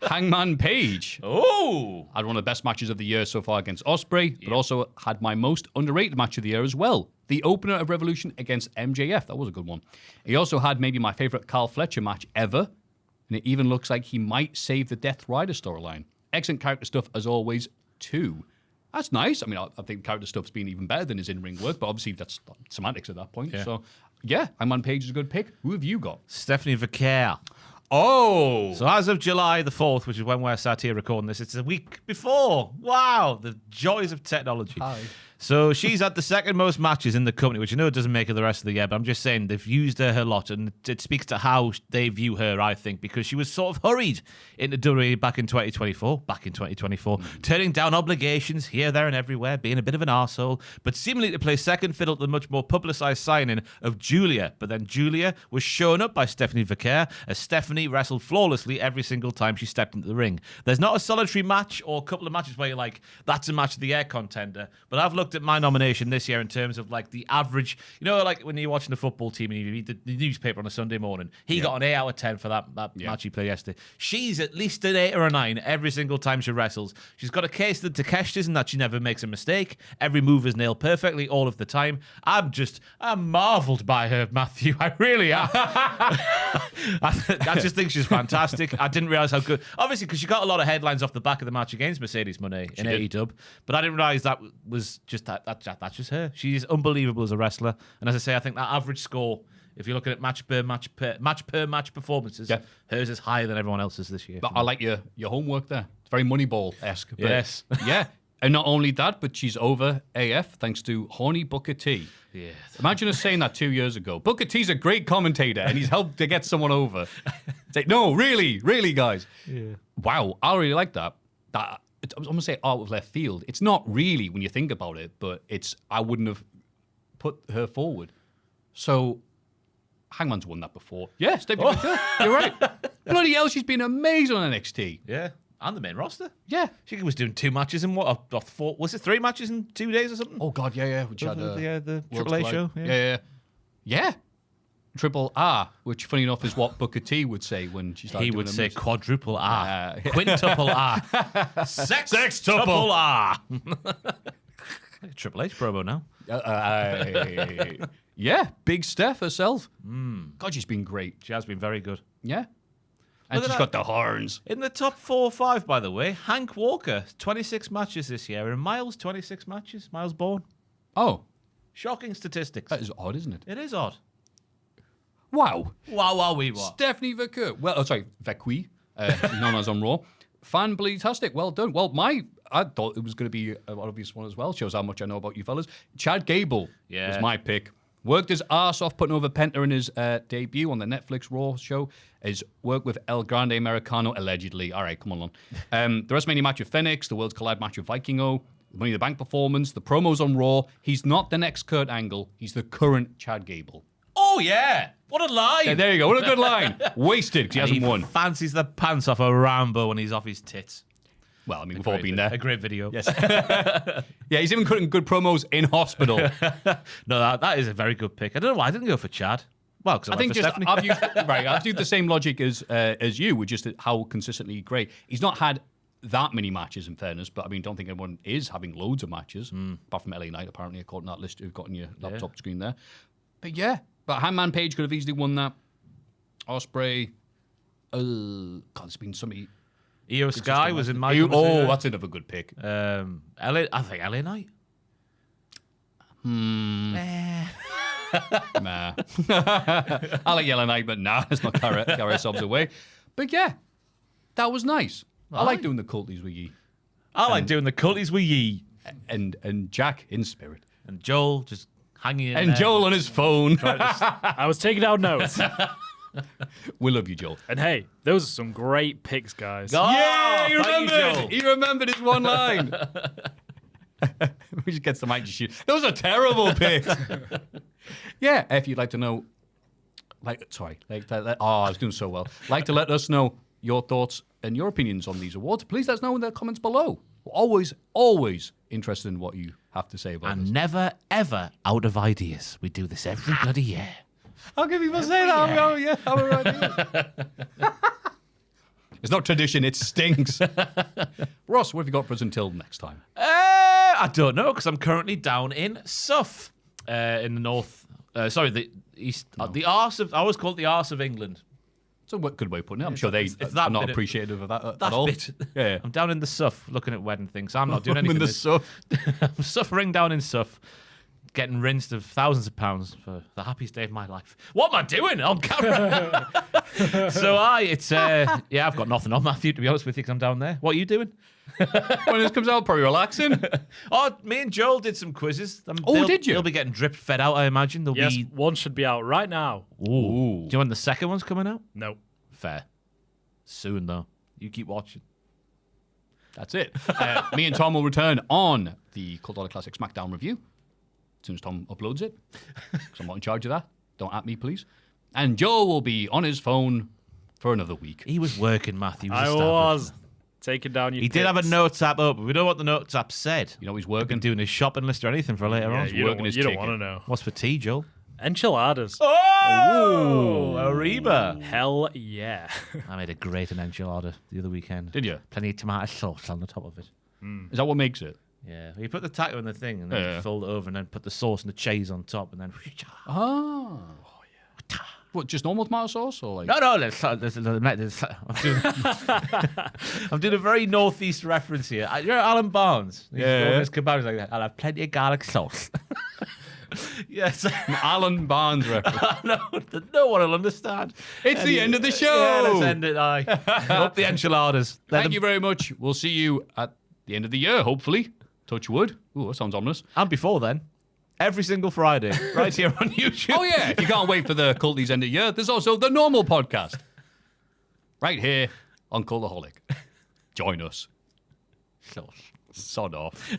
Hangman Page. Oh! Had one of the best matches of the year so far against Ospreay, but also had my most underrated match of the year as well. The opener of Revolution against MJF. That was a good one. He also had maybe my favorite Carl Fletcher match ever, and it even looks like he might save the Death Rider storyline. Excellent character stuff as always, too. That's nice. I mean, I think character stuff's been even better than his in-ring work, but obviously that's semantics at that point. Yeah. So, yeah, Hangman Page is a good pick. Who have you got? Stephanie Vaquer. Oh! So as of July the 4th, which is when we're sat here recording this, it's a week before. Wow, the joys of technology. Hi. So she's had the second most matches in the company, which I know it doesn't make her the rest of the year, but I'm just saying they've used her a lot, and it speaks to how they view her, I think, because she was sort of hurried into WWE back in 2024, turning down obligations here, there, and everywhere, being a bit of an arsehole, but seemingly to play second fiddle to the much more publicised signing of Julia. But then Julia was shown up by Stephanie Vaquer, as Stephanie wrestled flawlessly every single time she stepped into the ring. There's not a solitary match or a couple of matches where you're like, that's a match of the year contender, but I've looked at my nomination this year in terms of like the average, you know, like when you're watching the football team and you read the newspaper on a Sunday morning, he got an 8 out of 10 for that match he played yesterday. She's at least an 8 or a 9 every single time she wrestles. She's got a case that Takeshita's in that she never makes a mistake. Every move is nailed perfectly all of the time. I'm marveled by her, Maffew. I really am. I just think she's fantastic. I didn't realize how good, obviously, because she got a lot of headlines off the back of the match against Mercedes Moné in AEW, but I didn't realize that was just that's just her. She's unbelievable as a wrestler, and as I say, I think that average score, if you're looking at match per match performances, hers is higher than everyone else's this year. But I like your homework there. It's very Moneyball-esque. Yes. Yeah. And not only that, but she's over AF thanks to horny Booker T. Yeah. Imagine us saying that 2 years ago. Booker T's a great commentator, and he's helped to get someone over. It's like, no, really, guys. Yeah. Wow, I really like that. I was going to say out of left field. It's not really when you think about it, but I wouldn't have put her forward. So Hangman's won that before. Yes, Stephanie Vaquer. You're right. Bloody hell, she's been amazing on NXT. Yeah. And the main roster. Yeah. She was doing 2 matches in what? 4, was it 3 matches in 2 days or something? Oh, God, yeah. Which had the Worlds Triple A Collide. show. Yeah. Triple R, which, funny enough, is what Booker T would say when she started He doing would the say moves. quadruple R. Quintuple R. Sextuple R. Triple H promo now. Yeah, Big Steph herself. God, she's been great. She has been very good. Yeah. And Look at she's that. got the horns. In the top 4 or 5, by the way, Hank Walker, 26 matches this year. And Miles, 26 matches. Miles Bourne. Oh, Shocking statistics. that is odd, isn't it? It is odd. Wow. Wow, we what? Stephanie Vaquer. Well, Vacui, known as on Raw. Fan-tastic. Well done. Well, I thought it was going to be an obvious one as well. Shows how much I know about you fellas. Chad Gable was my pick. Worked his arse off putting over Penta in his debut on the Netflix Raw show. His work with El Grande Americano, allegedly. All right, come on. The WrestleMania match with Phoenix, the Worlds Collide match with Vikingo, the Money in the Bank performance, the promos on Raw. He's not the next Kurt Angle. He's the current Chad Gable. Oh, yeah. What a line. Yeah, there you go. What a good line. Wasted because he hasn't won. Fancies the pants off a Rambo when he's off his tits. Well, I mean, we've all been there. A great video. Yes. Yeah, he's even cutting good promos in hospital. No, that is a very good pick. I don't know why I didn't go for Chad. Well, because I think just Stephanie. I've used the same logic as you, with just how consistently great. He's not had that many matches, in fairness, but I mean, don't think anyone is having loads of matches, apart from LA Knight, apparently, according to that list you've got on your laptop screen there. But yeah, Hangman Page could have easily won that. Ospreay, God, there's been so many. Io Sky was in my. That's another good pick. I think LA Knight. Nah. I like Yellow Knight, but nah, let's not carry ourselves away. But yeah, that was nice. I like doing the culties with ye. I like doing the culties with ye. And Jack in spirit. And Joel just hanging in And there. Joel on his phone. I was taking down notes. We love you, Joel. And hey, those are some great picks, guys. Oh, Yeah, he thank you, remembered. Joel. He remembered his one line. We just get the mic to shoot. Those are terrible picks. Yeah, if you'd like to know, I was doing so well. Like to let us know your thoughts and your opinions on these awards. Please let us know in the comments below. We're always interested in what you have to say about And this. never, ever out of ideas. We do this every bloody year. How can people say that? Oh, yeah, I'm right. It's not tradition, it stinks. Ross, what have you got for us until next time? I don't know, because I'm currently down in Suff, in the north. The east. The arse of. I always call it the arse of England. It's a good way of putting it. I'm sure they it's are that not bit of- appreciative of that That at all. bit. Yeah. I'm down in the Suff, looking at wedding things. I'm not doing I'm anything. in the this- stuff. I'm suffering down in Suff, getting rinsed of thousands of pounds for the happiest day of my life. What am I doing on camera? I've got nothing on Maffew, to be honest with you, because I'm down there. What are you doing? When this comes out, probably relaxing. Oh, me and Joel did some quizzes. Did you? They'll be getting drip fed out, I imagine. They'll Yes, be. one should be out right now. Ooh. Do you know when the second one's coming out? No. Fair. Soon, though. You keep watching. That's it. Me and Tom will return on the Cultaholic Classic SmackDown review as soon as Tom uploads it. Because I'm not in charge of that. Don't at me, please. And Joe will be on his phone for another week. He was working, Matthew. I was taking down your He did have a picks. notes app up, but we don't know what the notes app said. You know, he's Been working. doing his shopping list or anything for later Yeah, on. you working don't, his you don't chicken. want to know. What's for tea, Joel? Enchiladas. Oh, Ariba. Hell yeah. I made a great enchilada the other weekend. Did you? Plenty of tomato sauce on the top of it. Is that what makes it? Yeah, you put the taco in the thing and then Yeah. you fold it over and then put the sauce and the cheese on top and then. Oh. What, just normal tomato sauce? Or like... No, I'm doing a very northeast reference here. You're Alan Barnes. He's Yeah. going his kebab, he's like, I'll have plenty of garlic sauce. Yes. Alan Barnes reference. No one will understand. It's the end of the show. Yeah, let's end it. Aye. Up the enchiladas. Thank you very much. We'll see you at the end of the year, hopefully. Touch wood. Ooh, that sounds ominous. And before then, every single Friday, right here on YouTube. Oh, yeah. If you can't wait for the Culties end of year, there's also the normal podcast. Right here on Cultaholic. Join us. Sod off.